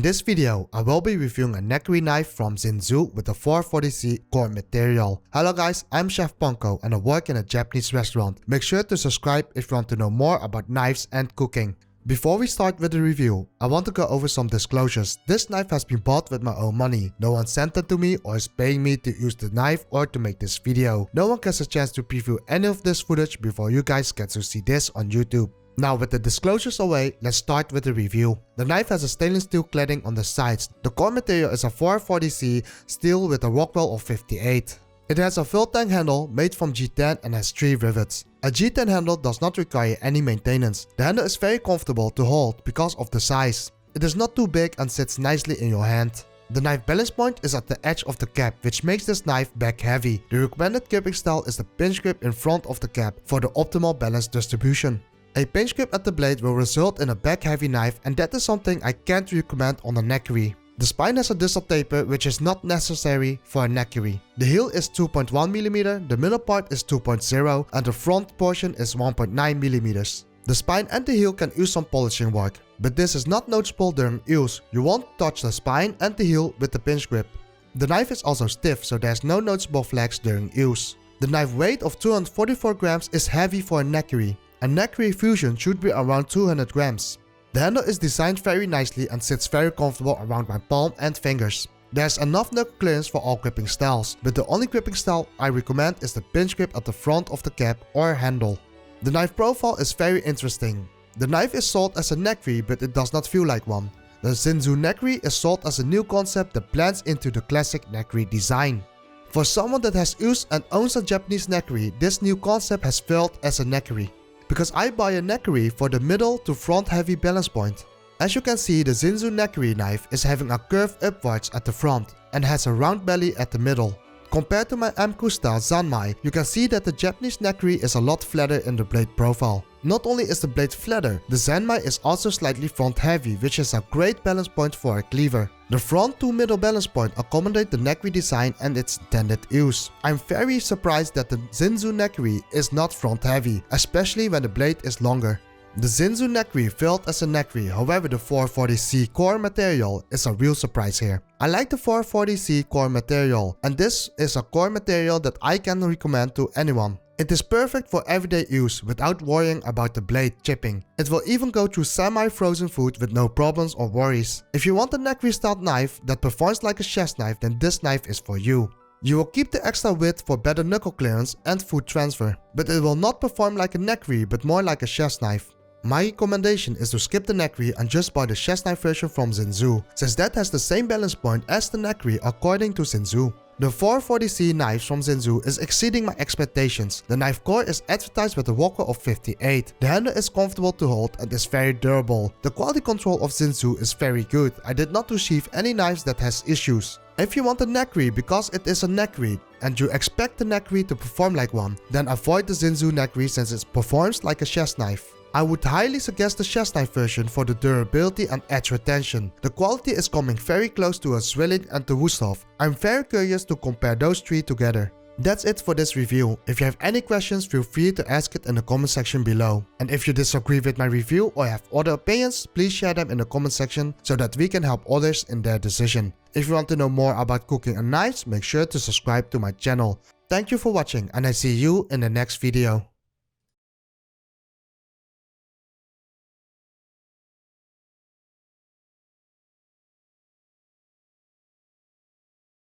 this video, I will be reviewing a Nakiri knife from Xinzuo with the 440C core material. Hello guys, I'm ChefPanko and I work in a Japanese restaurant. Make sure to subscribe if you want to know more about knives and cooking. Before we start with the review, I want to go over some disclosures. This knife has been bought with my own money. No one sent it to me or is paying me to use the knife or to make this video. No one gets a chance to preview any of this footage before you guys get to see this on YouTube. Now with the disclosures away, let's start with the review. The knife has a stainless steel cladding on the sides. The core material is a 440C steel with a Rockwell of 58. It has a full Tang handle made from G10 and has 3 rivets. A G10 handle does not require any maintenance. The handle is very comfortable to hold because of the size. It is not too big and sits nicely in your hand. The knife balance point is at the edge of the cap, which makes this knife back heavy. The recommended gripping style is the pinch grip in front of the cap for the optimal balance distribution. A pinch grip at the blade will result in a back heavy knife, and that is something I can't recommend on a Nakiri. The spine has a distal taper which is not necessary for a Nakiri. The heel is 2.1mm, the middle part is 2.0 and the front portion is 1.9mm. The spine and the heel can use some polishing work, but this is not noticeable during use. You won't touch the spine and the heel with the pinch grip. The knife is also stiff, so there's no noticeable flex during use. The knife weight of 244 grams is heavy for a Nakiri. A Nakiri Fusion should be around 200 grams. The handle is designed very nicely and sits very comfortable around my palm and fingers. There's enough knuckle clearance for all gripping styles, but the only gripping style I recommend is the pinch grip at the front of the cap or handle. The knife profile is very interesting. The knife is sold as a Nakiri, but it does not feel like one. The Xinzuo Nakiri is sold as a new concept that blends into the classic Nakiri design. For someone that has used and owns a Japanese Nakiri, this new concept has felt as a Nakiri, because I buy a Nakiri for the middle to front heavy balance point. As you can see, the Xinzuo Nakiri knife is having a curve upwards at the front and has a round belly at the middle. Compared to my Amku style Zanmai, you can see that the Japanese Nakiri is a lot flatter in the blade profile. Not only is the blade flatter, the Zanmai is also slightly front heavy, which is a great balance point for a cleaver. The front to middle balance point accommodate the Nakiri design and its intended use. I'm very surprised that the Xinzuo Nakiri is not front heavy, especially when the blade is longer. The Xinzuo Nakiri felt as a Nakiri, however the 440C core material is a real surprise here. I like the 440C core material, and this is a core material that I can recommend to anyone. It is perfect for everyday use without worrying about the blade chipping. It will even go through semi-frozen food with no problems or worries. If you want a Nakiri style knife that performs like a chef's knife, then this knife is for you. You will keep the extra width for better knuckle clearance and food transfer, but it will not perform like a Nakiri but more like a chef's knife. My recommendation is to skip the Nakiri and just buy the chef's knife version from Xinzuo, since that has the same balance point as the Nakiri according to Xinzuo. The 440C knives from Xinzuo is exceeding my expectations. The knife core is advertised with a Rockwell of 58. The handle is comfortable to hold and is very durable. The quality control of Xinzuo is very good. I did not receive any knives that has issues. If you want a Nakiri because it is a Nakiri and you expect the Nakiri to perform like one, then avoid the Xinzuo Nakiri since it performs like a chef's knife. I would highly suggest the chef's knife version for the durability and edge retention. The quality is coming very close to a Zwilling and the Wusthof. I'm very curious to compare those 3 together. That's it for this review. If you have any questions, feel free to ask it in the comment section below. And if you disagree with my review or have other opinions, please share them in the comment section so that we can help others in their decision. If you want to know more about cooking and knives, make sure to subscribe to my channel. Thank you for watching and I see you in the next video.